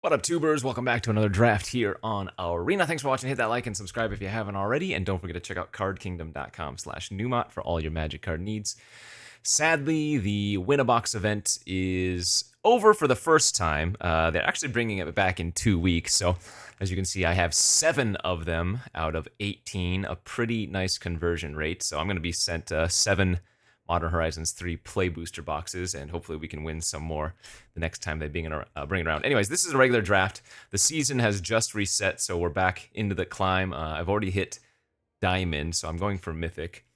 What up, tubers? Welcome back to another draft here on Arena. Thanks for watching. Hit that like and subscribe if you haven't already. And don't forget to check out cardkingdom.com/Numot for all your magic card needs. Sadly, the Win-A-Box event is over for the first time. They're actually bringing it back in 2 weeks. So, as you can see, I have 7 of them out of 18, a pretty nice conversion rate. So I'm going to be sent 7 Modern Horizons 3 Play Booster boxes, and hopefully we can win some more the next time they bring it around. Anyways, this is a regular draft. The season has just reset, so we're back into the climb. I've already hit Diamond, so I'm going for Mythic.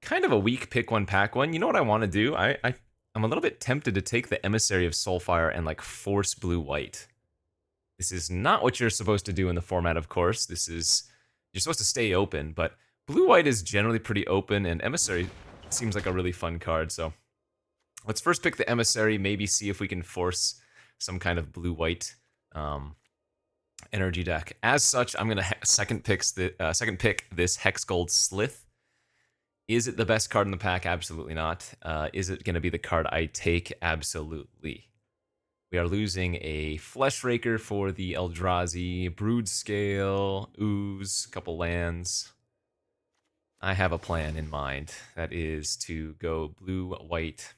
Kind of a weak pick one, pack one. You know what I want to do? I'm a little bit tempted to take the Emissary of Soulfire and like force blue-white. This is not what you're supposed to do in the format, of course. You're supposed to stay open, but blue-white is generally pretty open, and Emissary seems like a really fun card, so let's first pick the Emissary, maybe see if we can force some kind of blue-white energy deck. As such, I'm going to second pick this Hex Gold Slith. Is it the best card in the pack? Absolutely not. Is it going to be the card I take? Absolutely. We are losing a Flesh Raker for the Eldrazi, Brood Scale, Ooze, couple lands. I have a plan in mind. That is to go blue-white.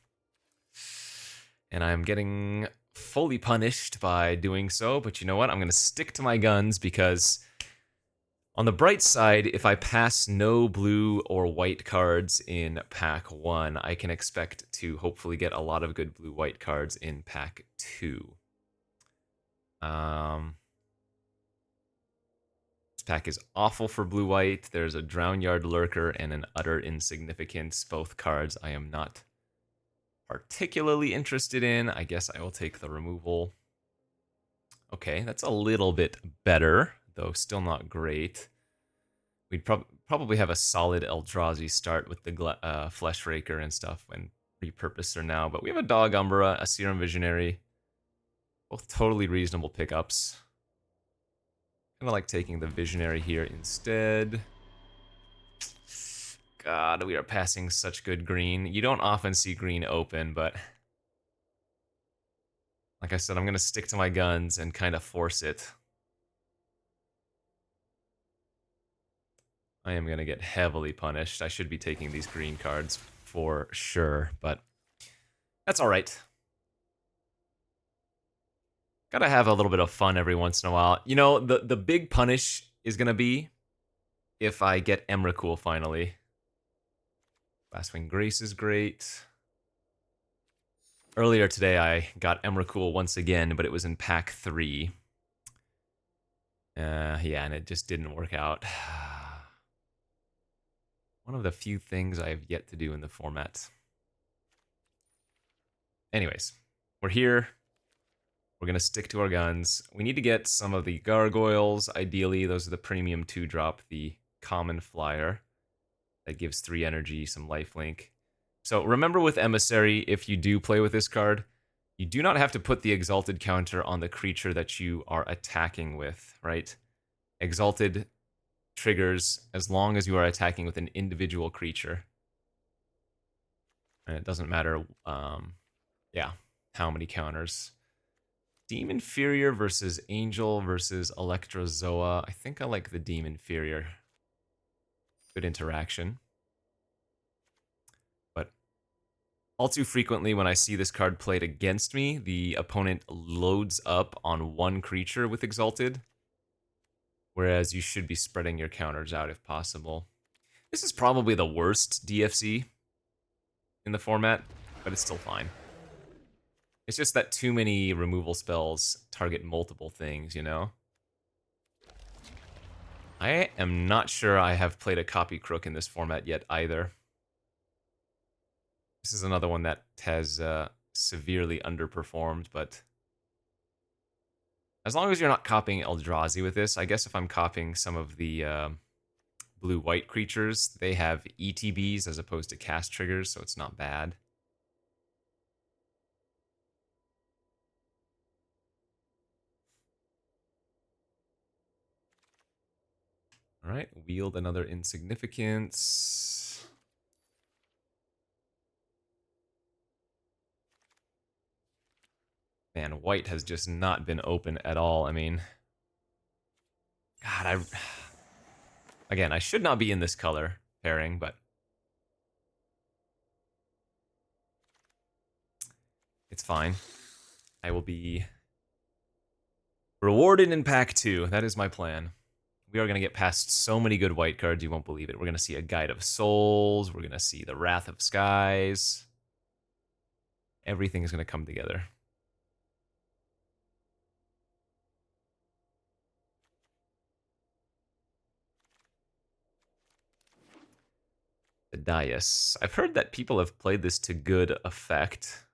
And I'm getting fully punished by doing so, but you know what? I'm going to stick to my guns because on the bright side, if I pass no blue or white cards in pack 1, I can expect to hopefully get a lot of good blue-white cards in pack 2. This pack is awful for blue-white. There's a Drownyard Lurker and an Utter Insignificance. Both cards I am not particularly interested in. I guess I will take the removal. Okay, that's a little bit better, though still not great. We'd probably have a solid Eldrazi start with the Flesh Raker and stuff and repurpose her now, but we have a Dog Umbra, a Serum Visionary. Both totally reasonable pickups. Kind of like taking the Visionary here instead. God, we are passing such good green. You don't often see green open, but like I said, I'm going to stick to my guns and kind of force it. I am going to get heavily punished. I should be taking these green cards for sure, but that's all right. Gotta have a little bit of fun every once in a while. You know, the big punish is going to be if I get Emrakul finally. Glasswing Grace is great. Earlier today, I got Emrakul once again, but it was in pack 3. Yeah, and it just didn't work out. One of the few things I have yet to do in the format. Anyways, we're here. We're going to stick to our guns. We need to get some of the gargoyles. Ideally, those are the premium 2-drop, the common flyer. That gives 3 energy, some lifelink. So remember with Emissary, if you do play with this card, you do not have to put the Exalted counter on the creature that you are attacking with, right? Exalted triggers as long as you are attacking with an individual creature. And it doesn't matter, yeah, how many counters. Demon Inferior versus Angel versus Electrozoa. I think I like the Demon Inferior. Good interaction. But all too frequently when I see this card played against me, the opponent loads up on one creature with Exalted, whereas you should be spreading your counters out if possible. This is probably the worst DFC in the format, but it's still fine. It's just that too many removal spells target multiple things, you know? I am not sure I have played a Copy Crook in this format yet either. This is another one that has severely underperformed, but as long as you're not copying Eldrazi with this, I guess if I'm copying some of the blue-white creatures, they have ETBs as opposed to cast triggers, so it's not bad. All right, wield another Insignificance. Man, white has just not been open at all. I mean, God, again, I should not be in this color pairing, but it's fine. I will be rewarded in pack 2. That is my plan. We are going to get past so many good white cards, you won't believe it. We're going to see a Guide of Souls. We're going to see the Wrath of Skies. Everything is going to come together. The Dais. I've heard that people have played this to good effect.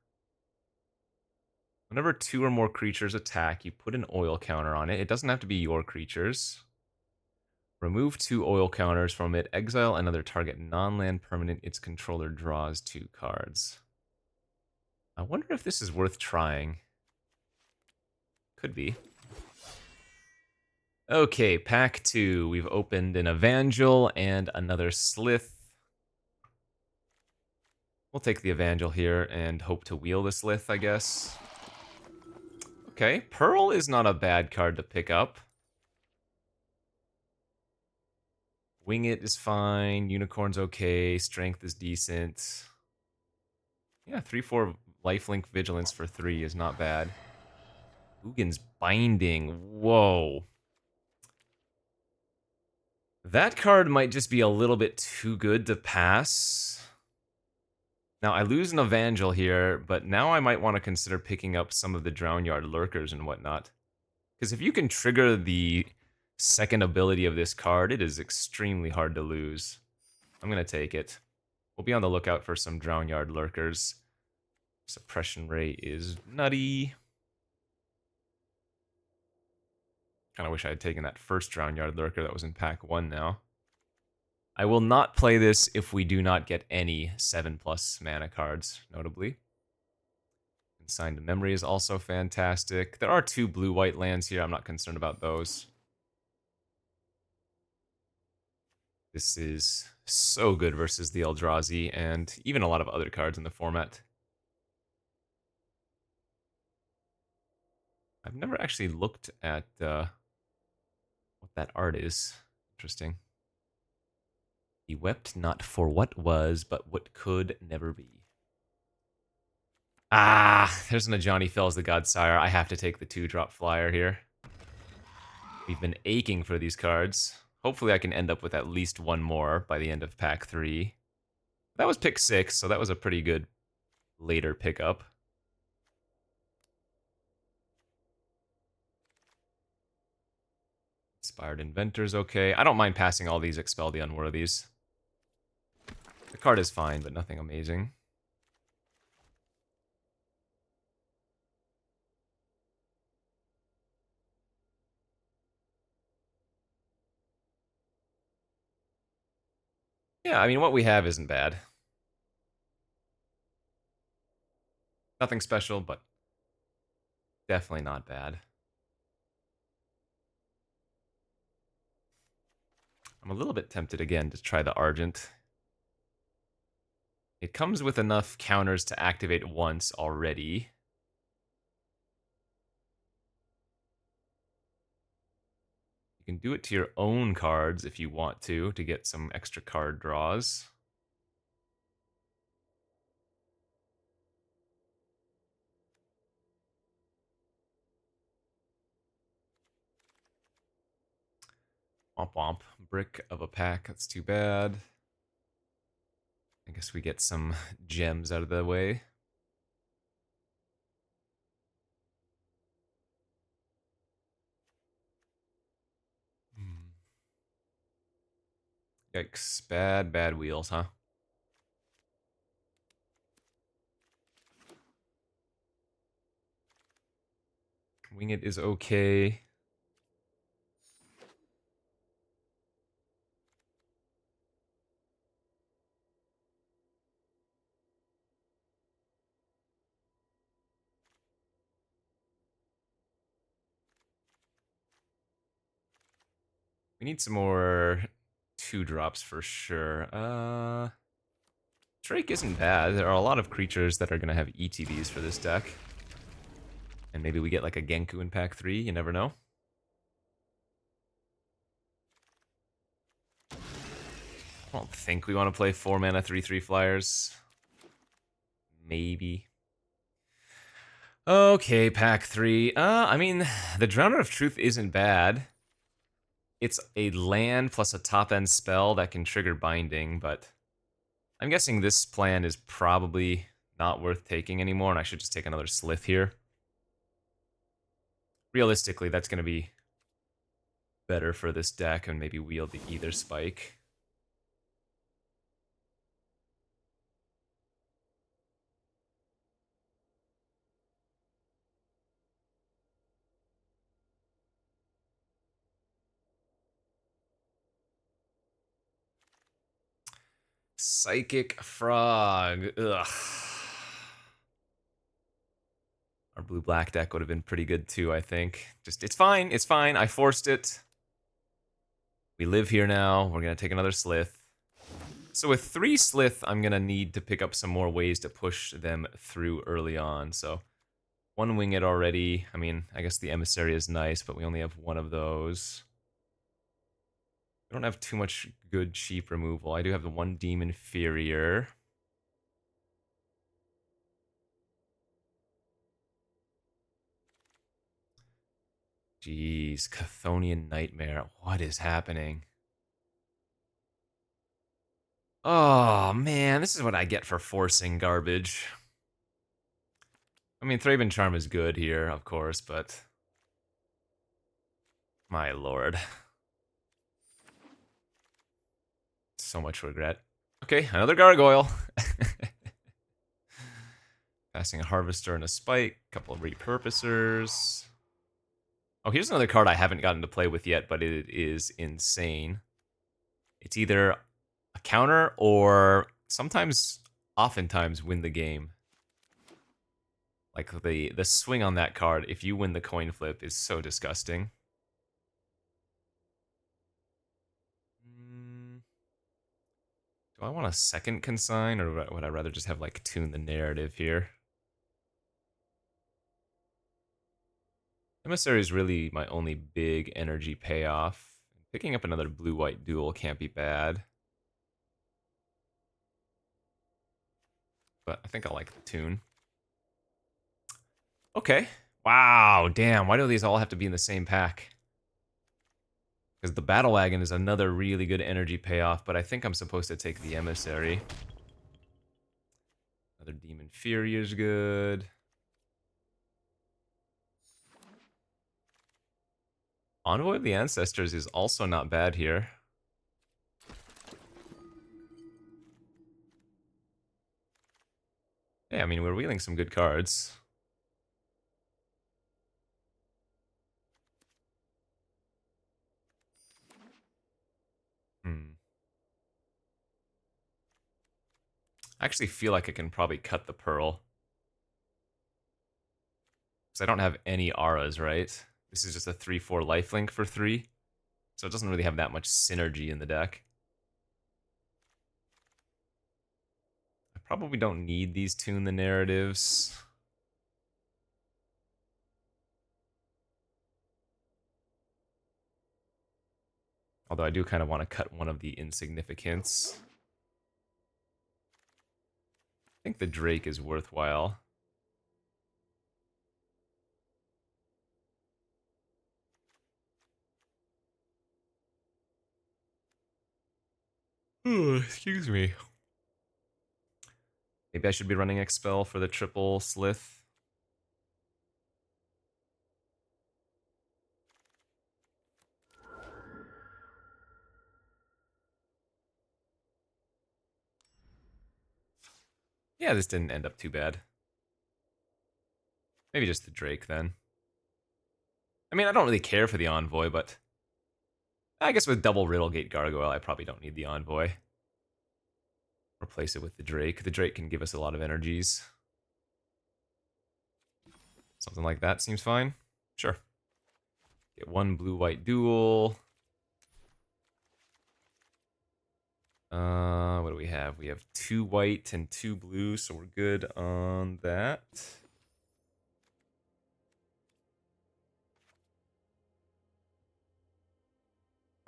Whenever 2 or more creatures attack, you put an oil counter on it. It doesn't have to be your creatures. Remove 2 oil counters from it. Exile another target non-land permanent its controller draws 2 cards. I wonder if this is worth trying. Could be. Okay, pack 2. We've opened an Evangel and another Slith. We'll take the Evangel here and hope to wheel the Slith, I guess. Okay, Pearl is not a bad card to pick up. Wing It is fine. Unicorn's okay. Strength is decent. Yeah, 3/4 lifelink vigilance for 3 is not bad. Ugin's Binding. Whoa. That card might just be a little bit too good to pass. Now, I lose an Evangel here, but now I might want to consider picking up some of the Drownyard Lurkers and whatnot. Because if you can trigger the second ability of this card, it is extremely hard to lose. I'm going to take it. We'll be on the lookout for some Drownyard Lurkers. Suppression rate is nutty. Kind of wish I had taken that first Drownyard Lurker that was in pack 1 now. I will not play this if we do not get any 7+ mana cards, notably. Consigned Memory is also fantastic. There are 2 blue-white lands here. I'm not concerned about those. This is so good versus the Eldrazi and even a lot of other cards in the format. I've never actually looked at what that art is. Interesting. He wept not for what was, but what could never be. Ah, there's an Ajani Fells the Godsire. I have to take the 2-drop flyer here. We've been aching for these cards. Hopefully I can end up with at least one more by the end of pack 3. That was pick 6, so that was a pretty good later pickup. Inspired Inventor's okay. I don't mind passing all these Expel the Unworthies. The card is fine, but nothing amazing. Yeah, I mean, what we have isn't bad. Nothing special, but definitely not bad. I'm a little bit tempted again to try the Argent. It comes with enough counters to activate once already. You can do it to your own cards if you want to get some extra card draws. Womp womp. Brick of a pack, that's too bad. I guess we get some gems out of the way. Yikes. Bad wheels, huh? Wing It is okay. We need some more 2-drops for sure. Drake isn't bad. There are a lot of creatures that are going to have ETBs for this deck. And maybe we get like a Genku in pack 3, you never know. I don't think we want to play 4 mana 3/3 flyers. Maybe. Okay, pack 3. I mean, the Drowner of Truth isn't bad. It's a land plus a top-end spell that can trigger binding, but I'm guessing this plan is probably not worth taking anymore, and I should just take another Slith here. Realistically, that's going to be better for this deck and maybe wield the Either Spike. Psychic Frog. Ugh. Our blue-black deck would have been pretty good too, I think. Just, it's fine, it's fine. I forced it. We live here now. We're going to take another Slith. So with 3 Slith, I'm going to need to pick up some more ways to push them through early on. So 1 Wing It already. I mean, I guess the Emissary is nice, but we only have 1 of those. I don't have too much good cheap removal. I do have the 1 Demon Inferior. Jeez, Chthonian Nightmare. What is happening? Oh, man, this is what I get for forcing garbage. I mean, Thraben Charm is good here, of course, but... my lord. So much regret. Okay, another Gargoyle. Passing a Harvester and a Spike, couple of Repurposers. Oh, here's another card I haven't gotten to play with yet, but it is insane. It's either a counter or oftentimes win the game. Like the swing on that card, if you win the coin flip, is so disgusting. Do I want a second consign, or would I rather just have like tune the narrative here? Emissary is really my only big energy payoff. Picking up another blue-white duel can't be bad. But I think I like the tune. Okay. Wow, damn. Why do these all have to be in the same pack? Because the Battle Wagon is another really good energy payoff, but I think I'm supposed to take the Emissary. Another Demon Fury is good. Envoy of the Ancestors is also not bad here. Yeah, I mean, we're wheeling some good cards. I actually feel like I can probably cut the Pearl. Because I don't have any auras, right? This is just a 3/4 lifelink for 3. So it doesn't really have that much synergy in the deck. I probably don't need these tune the narratives. Although I do kind of want to cut one of the insignificants. I think the Drake is worthwhile. Oh, excuse me. Maybe I should be running Expel for the triple Slith. Yeah, this didn't end up too bad. Maybe just the Drake then. I mean, I don't really care for the Envoy, but I guess with double Riddlegate Gargoyle, I probably don't need the Envoy. Replace it with the Drake. The Drake can give us a lot of energies. Something like that seems fine. Sure. Get 1 blue-white duel. What do we have? We have 2 white and 2 blue, so we're good on that.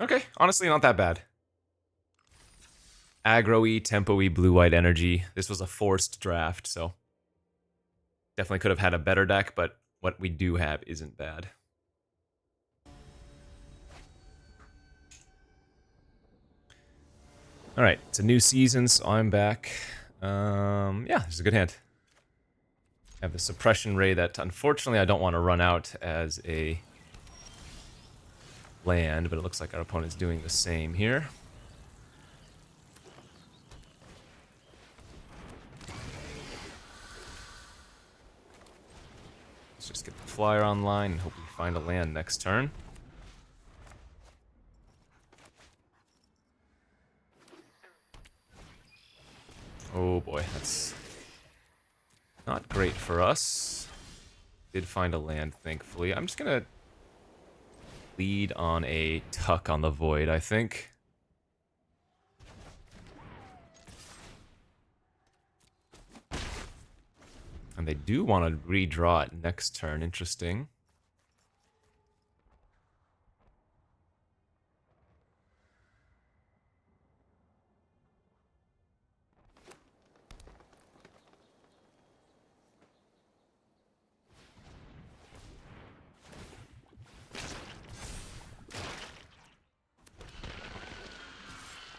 Okay, honestly, not that bad. Aggro-y, tempo-y, blue-white energy. This was a forced draft, so definitely could have had a better deck, but what we do have isn't bad. Alright, it's a new season, so I'm back. Yeah, this is a good hand. I have the suppression ray that unfortunately I don't want to run out as a land, but it looks like our opponent's doing the same here. Let's just get the flyer online and hope we find a land next turn. Oh boy, that's not great for us. Did find a land, thankfully. I'm just gonna lead on a tuck on the void, I think. And they do want to redraw it next turn. Interesting.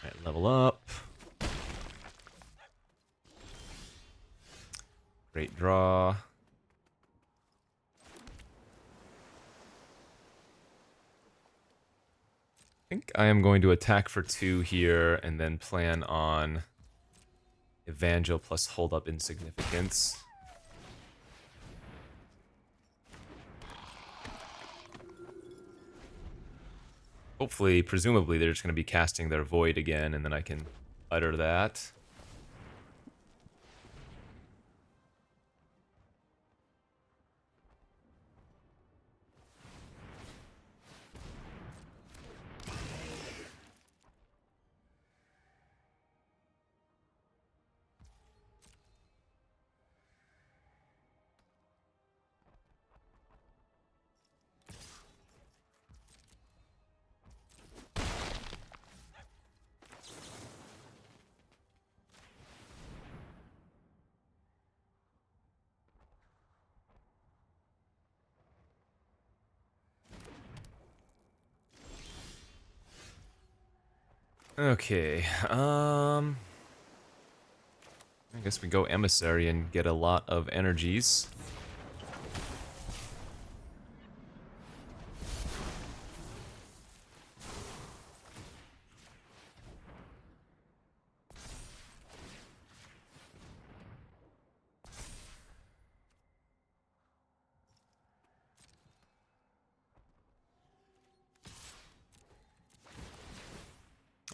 Alright, level up. Great draw. I think I am going to attack for 2 here and then plan on Evangel plus hold up insignificance. Hopefully, presumably, they're just going to be casting their void again, and then I can utter that. Okay, I guess we go Emissary and get a lot of energies.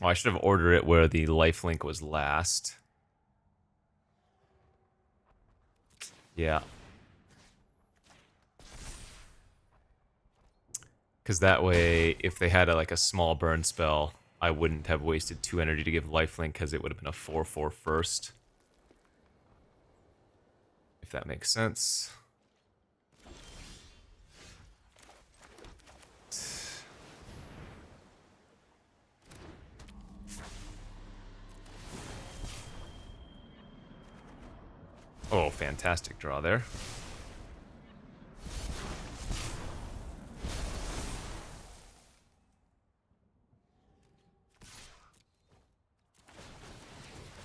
Oh, I should have ordered it where the lifelink was last. Yeah. Because that way, if they had like a small burn spell, I wouldn't have wasted 2 energy to give lifelink because it would have been a 4/4 first. If that makes sense. Oh, fantastic draw there.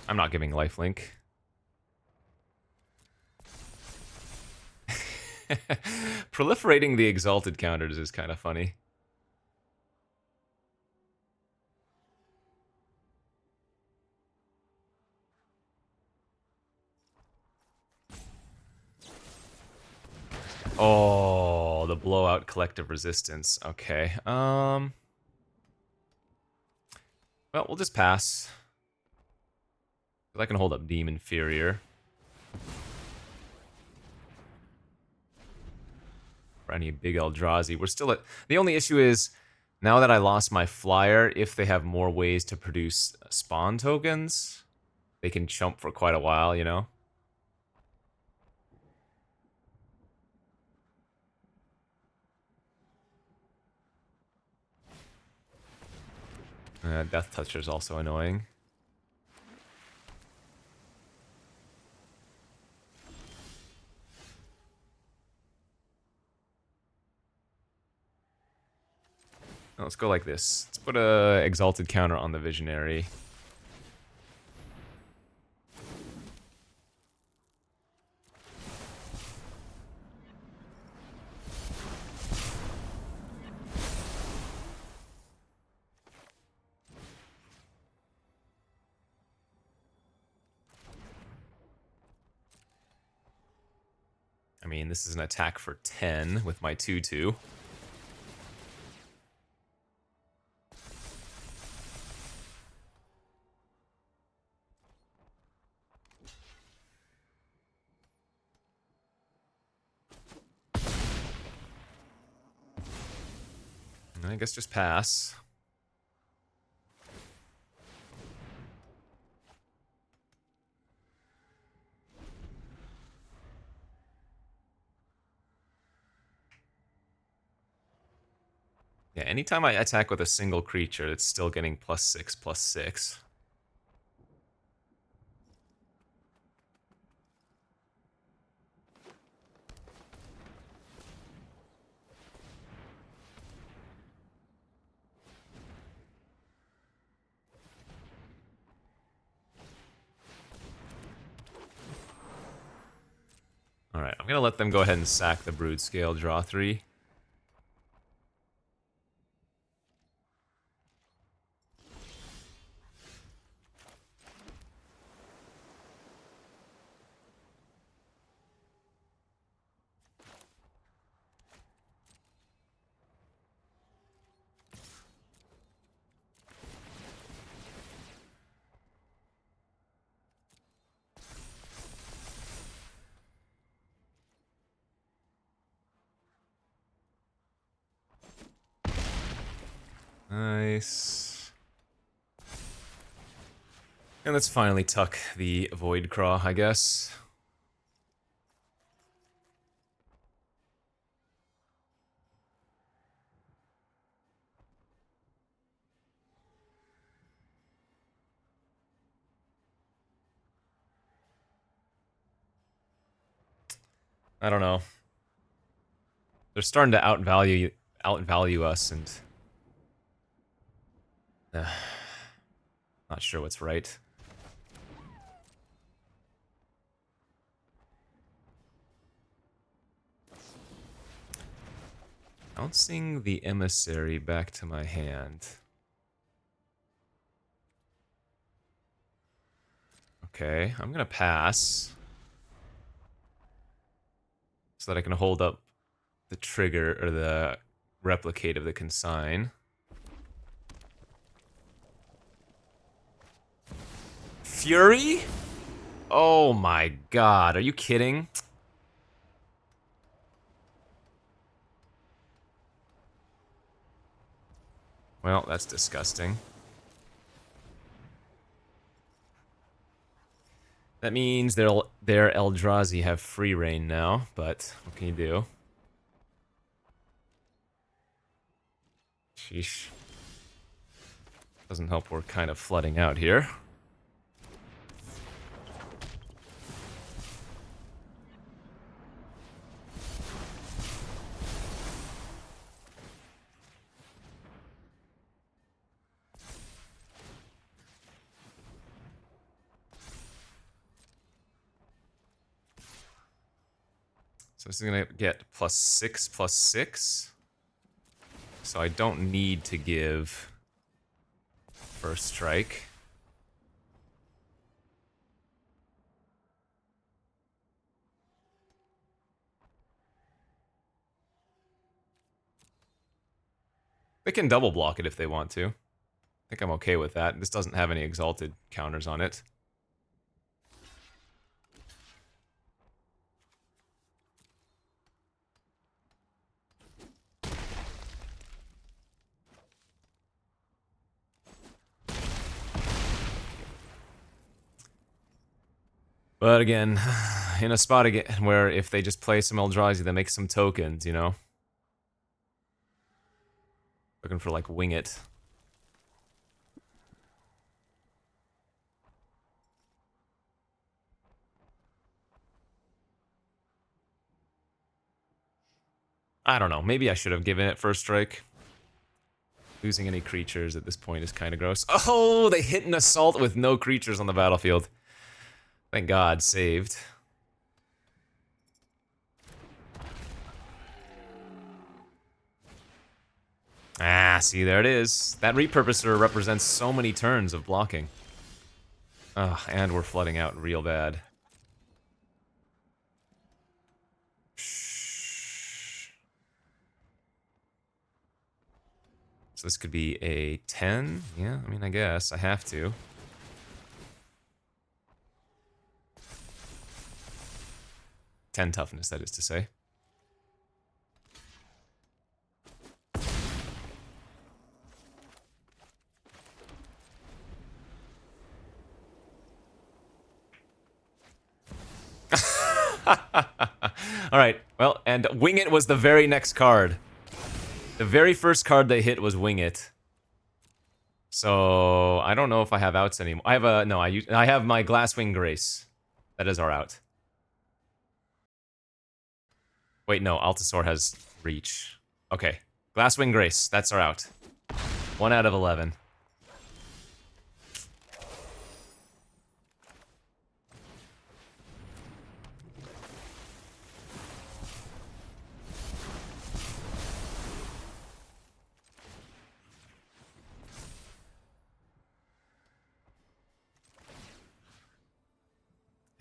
I'm not giving lifelink. Proliferating the exalted counters is kind of funny. Oh, the blowout collective resistance. Okay. Well, we'll just pass. I can hold up Deem Inferior. For any big Eldrazi. We're still at... The only issue is, now that I lost my flyer, if they have more ways to produce spawn tokens, they can chump for quite a while, you know? Death Toucher is also annoying. Let's go like this. Let's put a Exalted counter on the Visionary. I mean, this is an attack for 10 with my 2/2. I guess just pass. Yeah, anytime I attack with a single creature, it's still getting +6/+6. Alright, I'm gonna let them go ahead and sack the Brood Scale, draw 3. Nice. And let's finally tuck the Void Craw, I guess. I don't know. They're starting to outvalue us, and not sure what's right. Bouncing the Emissary back to my hand. Okay, I'm gonna pass. So that I can hold up the trigger, or the replicate of the consign. Fury? Oh my god, are you kidding? Well, that's disgusting. That means their Eldrazi have free reign now, but what can you do? Sheesh. Doesn't help we're kind of flooding out here. So this is gonna get +6/+6. So I don't need to give first strike. They can double block it if they want to. I think I'm okay with that. This doesn't have any exalted counters on it. But again, in a spot again where if they just play some Eldrazi, they make some tokens, you know? Looking for, like, wing it. I don't know. Maybe I should have given it first strike. Losing any creatures at this point is kind of gross. Oh, they hit an assault with no creatures on the battlefield. Thank God, saved. Ah, see, there it is. That repurposer represents so many turns of blocking. Ugh, and we're flooding out real bad. So this could be a 10? Yeah, I mean, I guess. I have to. Ten toughness, that is to say. Alright, well, and Wing It was the very next card. The very first card they hit was Wing It. So, I don't know if I have outs anymore. I have a, no, I have my Glasswing Grace. That is our out. Wait, no, Altasaur has reach. Okay, Glasswing Grace, that's our out. 1 out of 11.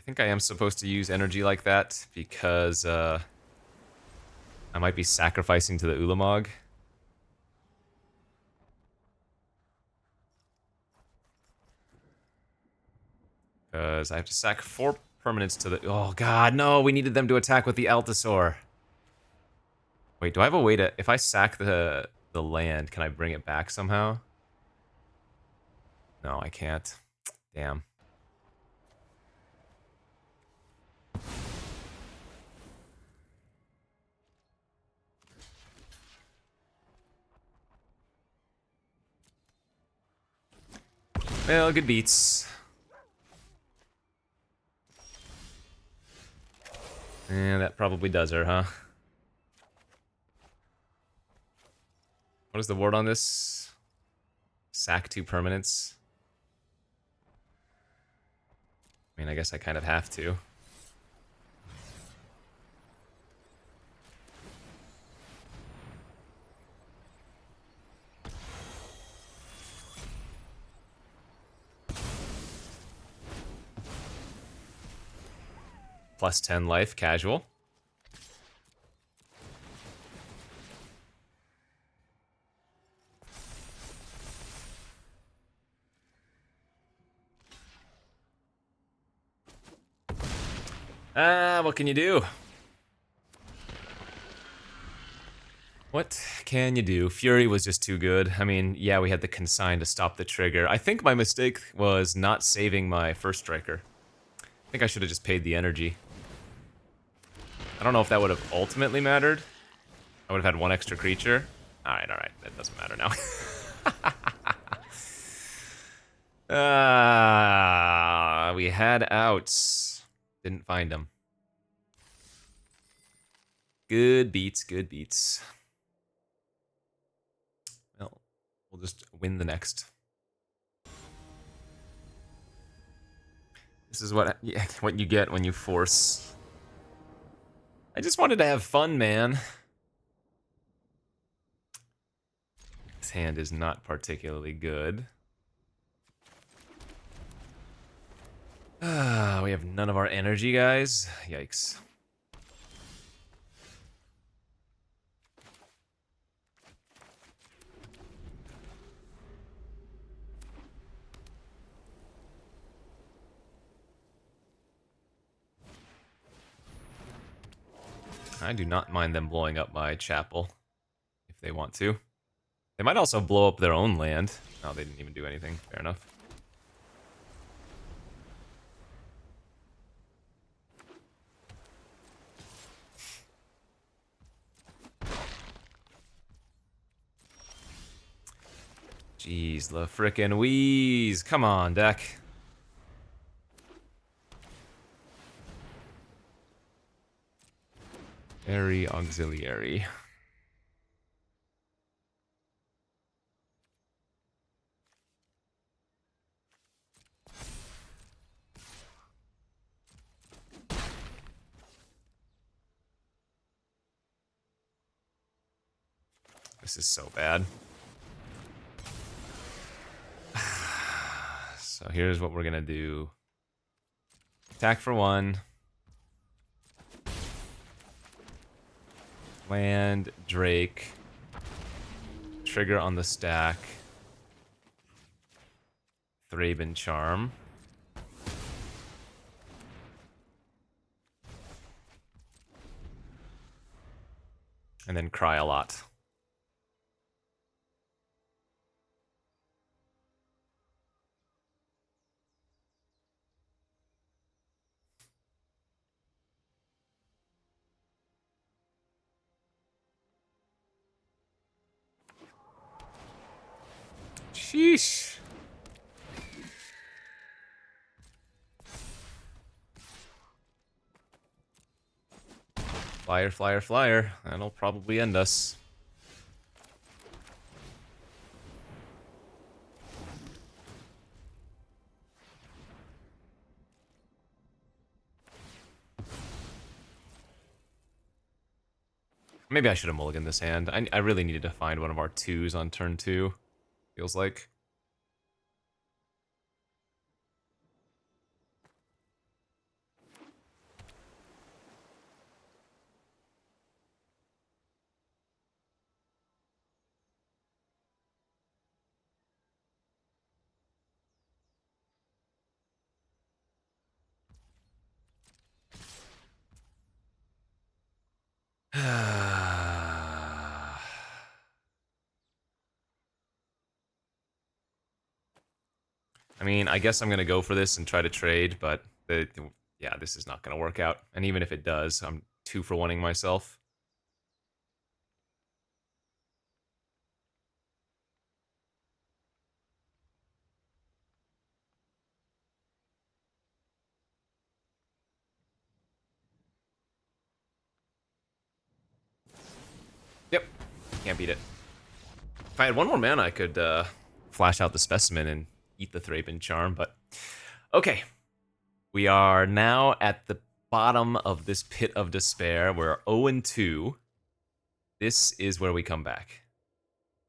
I think I am supposed to use energy like that because I might be sacrificing to the Ulamog. Because I have to sack 4 permanents to the... Oh god, no! We needed them to attack with the Altasaur. Wait, do I have a way to... If I sack the land, can I bring it back somehow? No, I can't. Damn. Well, good beats. Yeah, that probably does her, huh? What is the ward on this? Sack 2 permanents. I mean, I guess I kind of have to. Plus 10 life, casual. What can you do? What can you do? Fury was just too good. I mean, yeah, we had the consign to stop the trigger. I think my mistake was not saving my first striker. I think I should have just paid the energy. I don't know if that would have ultimately mattered. I would have had 1 extra creature. Alright, that doesn't matter now. We had outs. Didn't find them. Good beats, good beats. Well, we'll just win the next. This is what you get when you force. I just wanted to have fun, man. This hand is not particularly good. We have none of our energy, guys. Yikes. I do not mind them blowing up my chapel, if they want to. They might also blow up their own land. Oh, they didn't even do anything. Fair enough. Jeez, the frickin' wheeze. Come on, deck. Very auxiliary. This is so bad. So here's what we're gonna do. Attack for 1. Land, Drake. Trigger on the stack. Thraben Charm. And then cry a lot. Sheesh. Flyer, flyer, flyer. That'll probably end us. Maybe I should have mulliganed this hand. I really needed to find one of our 2s on turn 2. Feels like. I mean, I guess I'm going to go for this and try to trade, but yeah, this is not going to work out. And even if it does, I'm 2 for 1ing myself. Yep, can't beat it. If I had 1 more mana, I could flash out the Specimen and eat the Thraben Charm, but okay. We are now at the bottom of this pit of despair. We're 0-2. This is where we come back.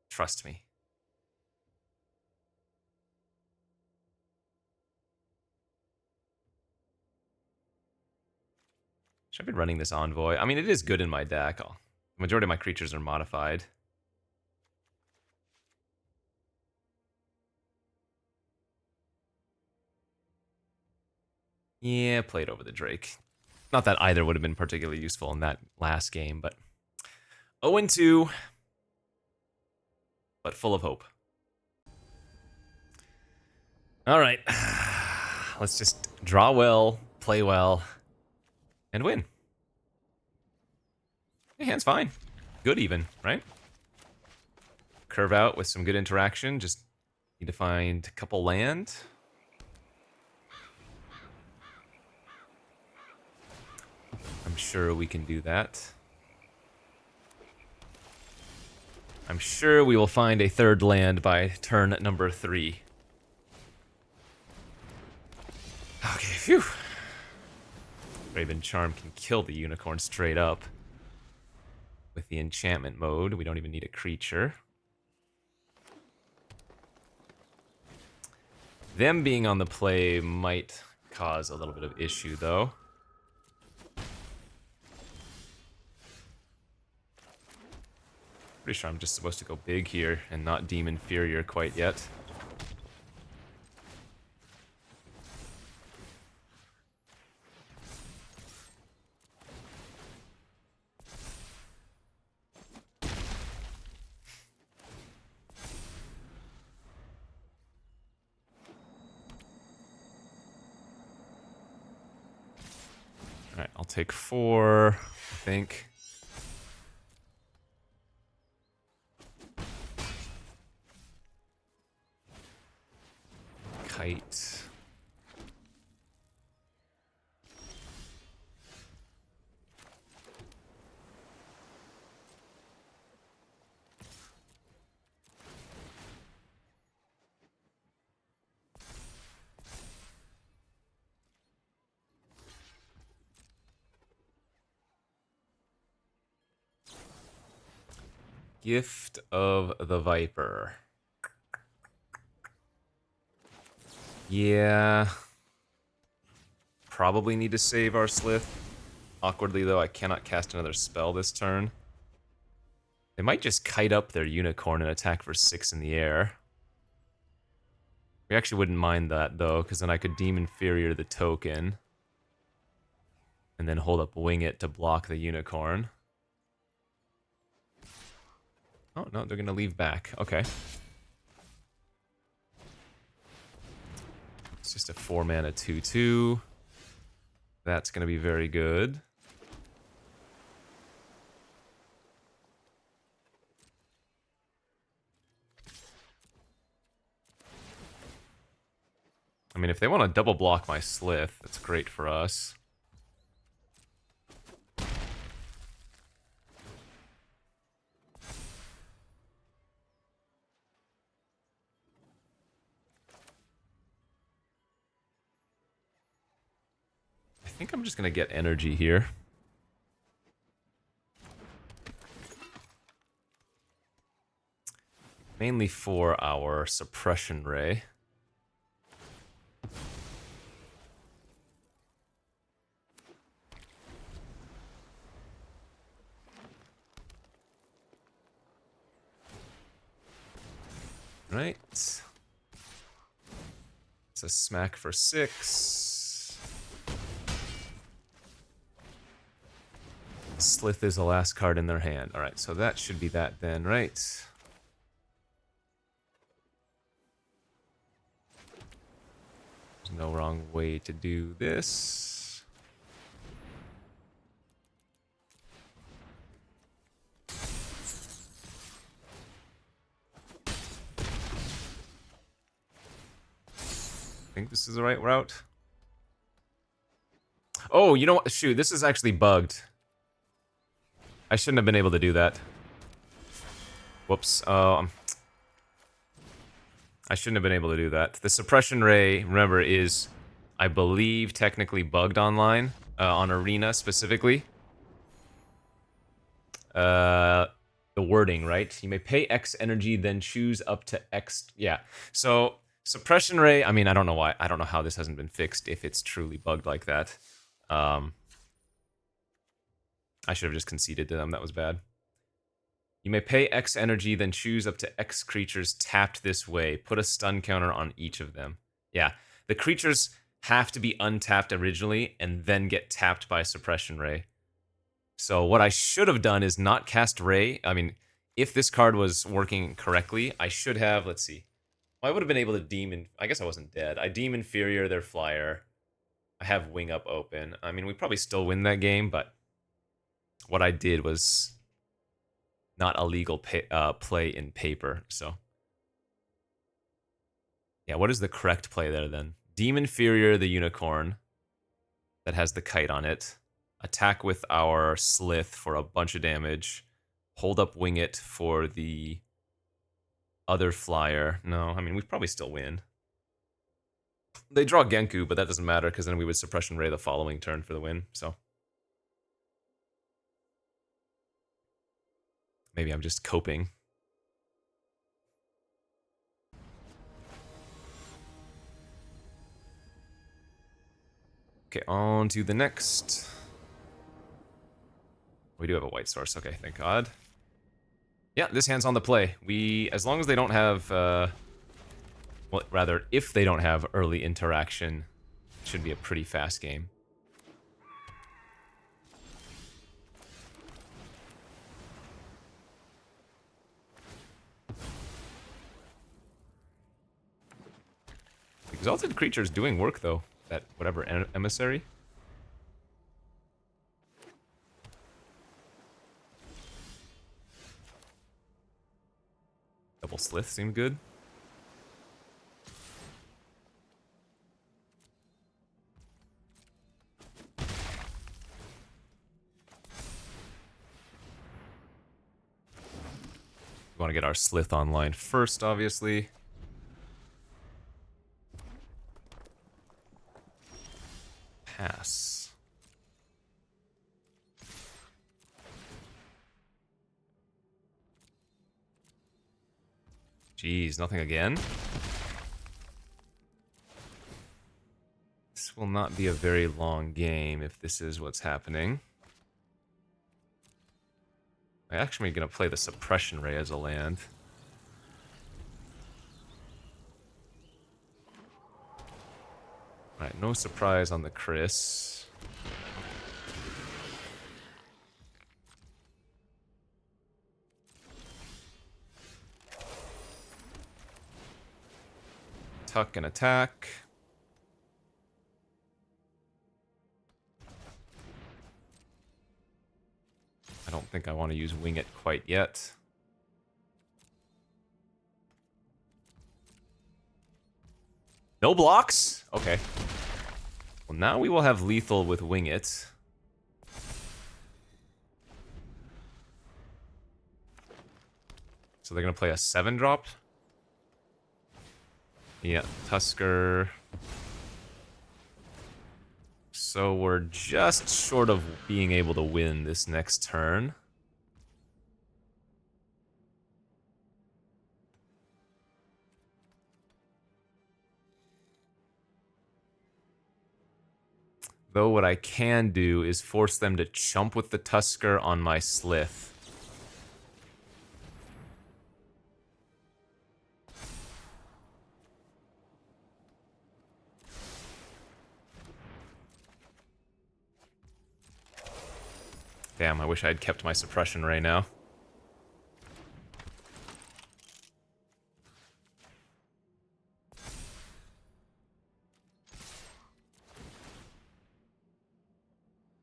Trust me. Should I be running this Envoy? I mean, it is good in my deck. The majority of my creatures are modified. Yeah, played over the Drake. Not that either would have been particularly useful in that last game, but 0-2, but full of hope. All right, let's just draw well, play well, and win. Your hand's fine. Good even, right? Curve out with some good interaction. Just need to find a couple land. I'm sure we can do that. I'm sure we will find a 3rd land by turn number 3. Okay, phew. Thraben Charm can kill the unicorn straight up. With the enchantment mode, we don't even need a creature. Them being on the play might cause a little bit of issue, though. Pretty sure I'm just supposed to go big here and not deem inferior quite yet. Alright, I'll take 4, I think. Kite. Gift of the Viper. Yeah. Probably need to save our Slith. Awkwardly, though, I cannot cast another spell this turn. They might just kite up their Unicorn and attack for 6 in the air. We actually wouldn't mind that, though, because then I could deem inferior the token. And then hold up Wing It to block the Unicorn. Oh, no, they're going to leave back. Okay. It's just a 4-mana 2/2. That's going to be very good. I mean, if they want to double block my Slith, that's great for us. I think I'm just going to get energy here. Mainly for our Suppression Ray. Right. It's a smack for 6. Slith is the last card in their hand. Alright, so that should be that then, right? There's no wrong way to do this. I think this is the right route. Oh, you know what? Shoot, this is actually bugged. I shouldn't have been able to do that. Whoops. I shouldn't have been able to do that. The Suppression Ray, remember, is, I believe, technically bugged online. On Arena, specifically. The wording, right? You may pay X energy, then choose up to X... Yeah. So, Suppression Ray, I mean, I don't know why. I don't know how this hasn't been fixed, if it's truly bugged like that. I should have just conceded to them. That was bad. You may pay X energy, then choose up to X creatures tapped this way. Put a stun counter on each of them. Yeah, the creatures have to be untapped originally and then get tapped by Suppression Ray. So what I should have done is not cast Ray. I mean, if this card was working correctly, I should have, let's see. Well, I would have been able to deem, I guess I wasn't dead. I deem inferior their flyer. I have Wing Up open. I mean, we probably still win that game, but what I did was not a legal play in paper, so. Yeah, what is the correct play there then? Deem inferior the Unicorn that has the kite on it. Attack with our Slith for a bunch of damage. Hold up Wing It for the other flyer. No, I mean, we probably still win. They draw Genku, but that doesn't matter because then we would Suppression Ray the following turn for the win, so. Maybe I'm just coping. Okay, on to the next. We do have a white source. Okay, thank God. Yeah, this hand's on the play. We, as long as they don't have, well, rather, if they don't have early interaction, it should be a pretty fast game. Exalted Creature's doing work, though. That whatever emissary. Double Slith seemed good. We want to get our Slith online first, obviously. Pass. Jeez, nothing again? This will not be a very long game if this is what's happening. I'm actually going to play the Suppression Ray as a land. Alright, no surprise on the Chris. Tuck and attack. I don't think I want to use Wing It quite yet. No blocks? Okay. Well, now we will have lethal with Wing It. So they're going to play a 7-drop? Yeah, Tusker. So we're just short of being able to win this next turn. Though what I can do is force them to chump with the Tusker on my Slith. Damn, I wish I had kept my Suppression Ray now.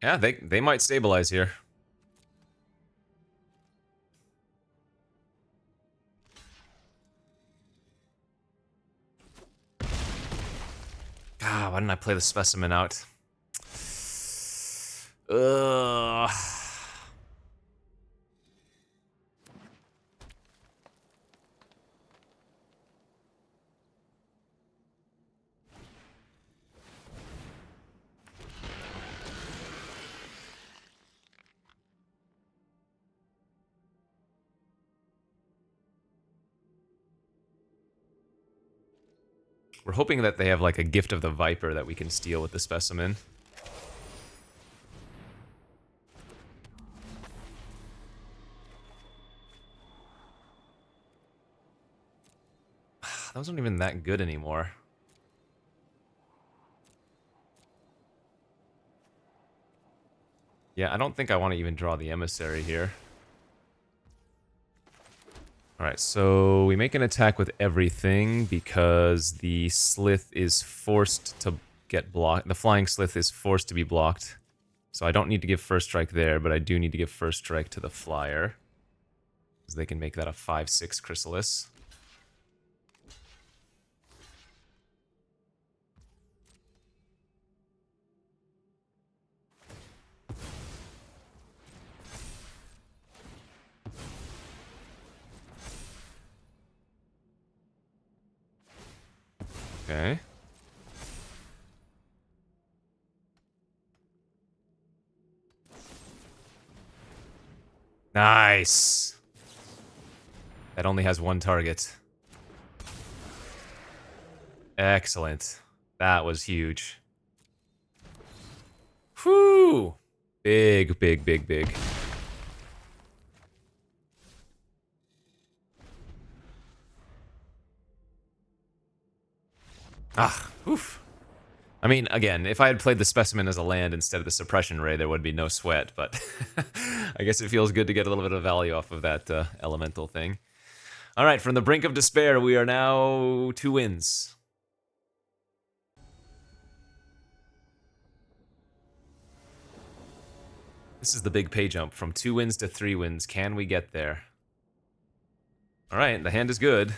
Yeah, they might stabilize here. Ah, why didn't I play the Specimen out? Ugh. We're hoping that they have like a Gift of the Viper that we can steal with the Specimen. Those aren't even that good anymore. Yeah, I don't think I want to even draw the Emissary here. Alright, so we make an attack with everything because the Slith is forced to get blocked. The Flying Slith is forced to be blocked. So I don't need to give first strike there, but I do need to give first strike to the Flyer. Because they can make that a 5/6 Chrysalis. Okay. Nice! That only has one target. Excellent. That was huge. Whew! Big, big, big, big. Ah, oof. I mean, again, if I had played the Specimen as a land instead of the Suppression Ray, there would be no sweat, but I guess it feels good to get a little bit of value off of that elemental thing. Alright, from the brink of despair, we are now 2 wins. This is the big pay jump, from 2 wins to 3 wins. Can we get there? Alright, the hand is good.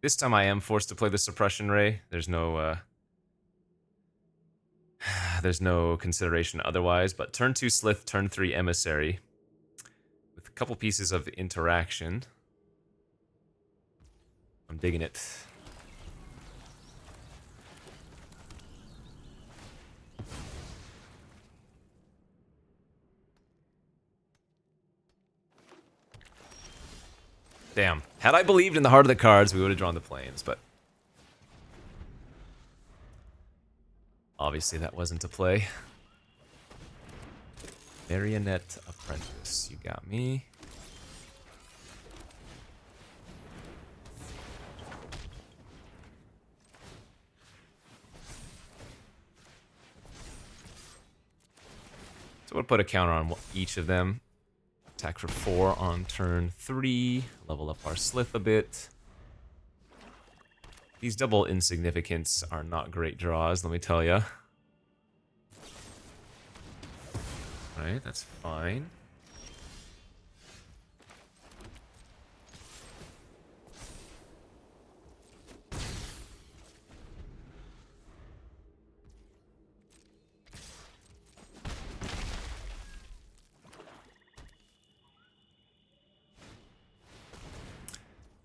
This time I am forced to play the Suppression Ray. There's no consideration otherwise, but turn 2 Slith, turn 3 Emissary. With a couple pieces of interaction. I'm digging it. Damn. Had I believed in the heart of the cards, we would have drawn the planes, but... obviously that wasn't a play. Marionette Apprentice, you got me. So we'll put a counter on each of them. Attack for 4 on turn 3. Level up our Slith a bit. These double insignificants are not great draws, let me tell ya. Alright, that's fine.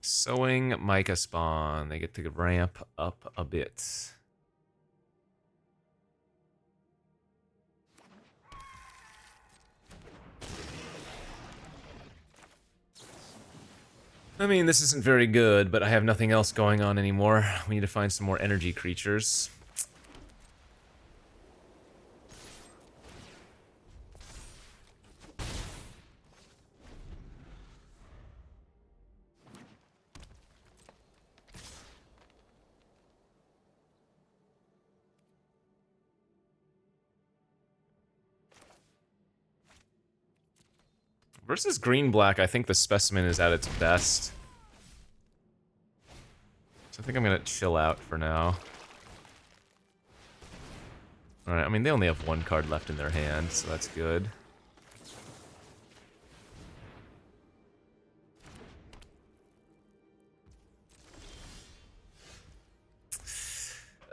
Sowing Micah Spawn. They get to ramp up a bit. I mean, this isn't very good, but I have nothing else going on anymore. We need to find some more energy creatures. Versus green-black, I think the specimen is at its best. So I think I'm gonna chill out for now. Alright, I mean, they only have 1 card left in their hand, so that's good.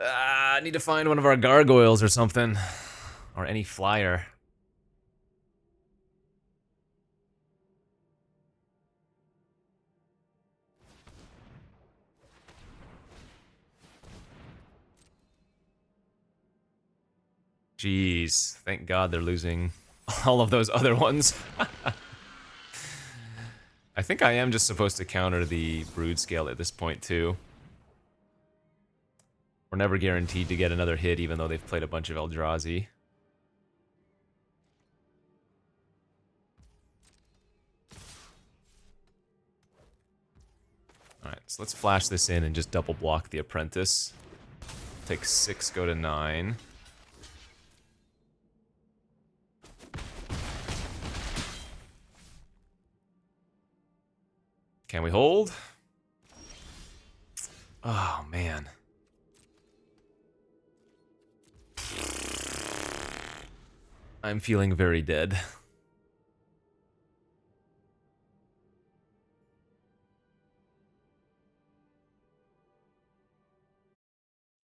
I need to find one of our gargoyles or something. Or any flyer. Jeez, thank God they're losing all of those other ones. I think I am just supposed to counter the Brood Scale at this point, too. We're never guaranteed to get another hit, even though they've played a bunch of Eldrazi. Alright, so let's flash this in and just double block the Apprentice. Take 6, go to 9. Can we hold? Oh, man. I'm feeling very dead.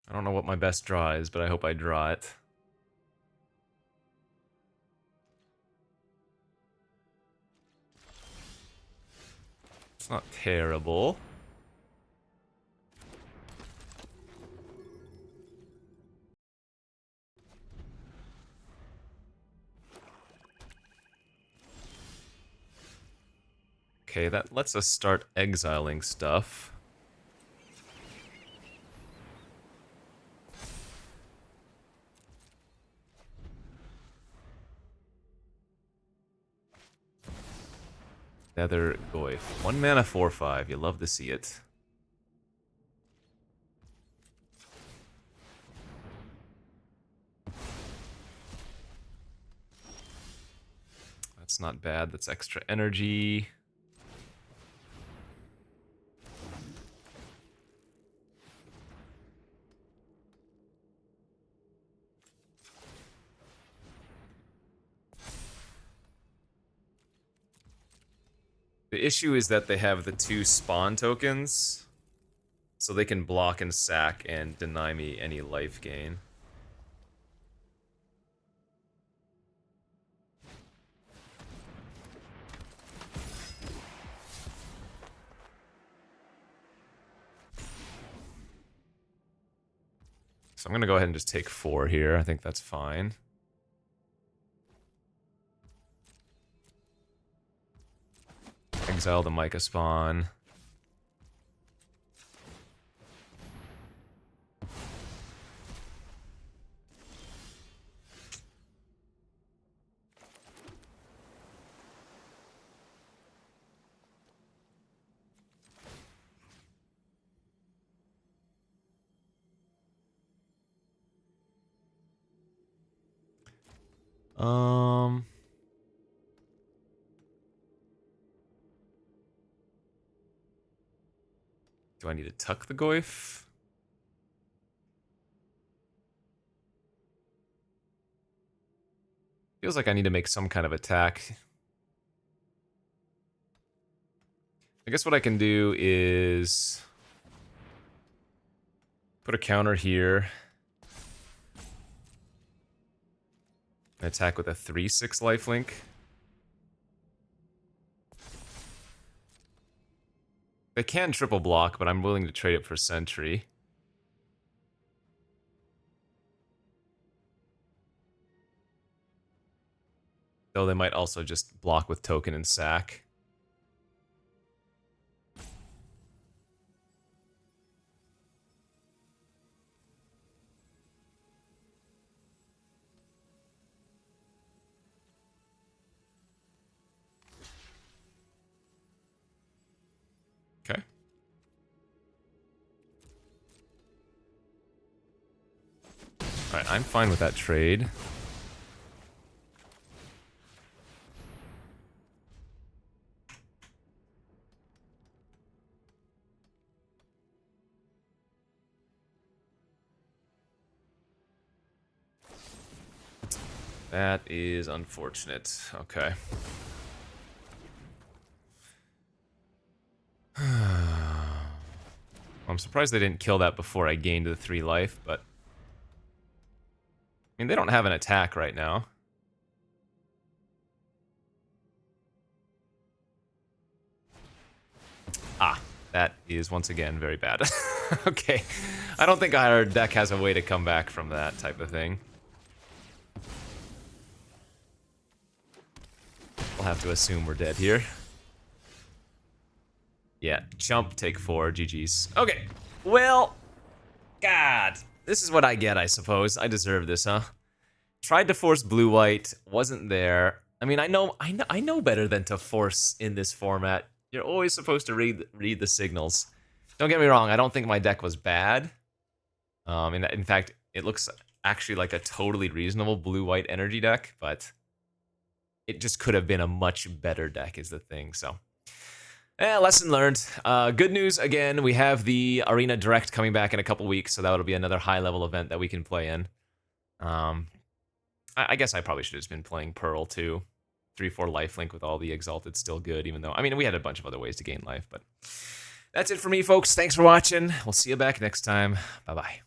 I don't know what my best draw is, but I hope I draw it. It's not terrible. Okay, that lets us start exiling stuff. Nether Goyf. 1 mana 4/5. You love to see it. That's not bad. That's extra energy. The issue is that they have the 2 spawn tokens, so they can block and sack and deny me any life gain. So I'm gonna go ahead and just take 4 here. I think that's fine. Exile the Micah Spawn. Um... Do I need to tuck the Goyf? Feels like I need to make some kind of attack. I guess what I can do is put a counter here. And attack with a 3/6 lifelink. They can triple block, but I'm willing to trade it for Sentry. Though they might also just block with token and sack. Okay. Alright, I'm fine with that trade. That is unfortunate. Okay. I'm surprised they didn't kill that before I gained the 3 life, but... I mean, they don't have an attack right now. Ah, that is once again very bad. Okay. I don't think our deck has a way to come back from that type of thing. We'll have to assume we're dead here. Yeah, jump, take 4, GG's. Okay, well, God, this is what I get, I suppose. I deserve this, huh? Tried to force blue-white, wasn't there. I mean, I know better than to force in this format. You're always supposed to read the signals. Don't get me wrong, I don't think my deck was bad. In fact, it looks actually like a totally reasonable blue-white energy deck, but it just could have been a much better deck is the thing, so... lesson learned. Good news, again, we have the Arena Direct coming back in a couple weeks, so that'll be another high-level event that we can play in. I guess I probably should have just been playing Pearl, too. 3/4 lifelink with all the Exalted still good, even though... I mean, we had a bunch of other ways to gain life, but... That's it for me, folks. Thanks for watching. We'll see you back next time. Bye-bye.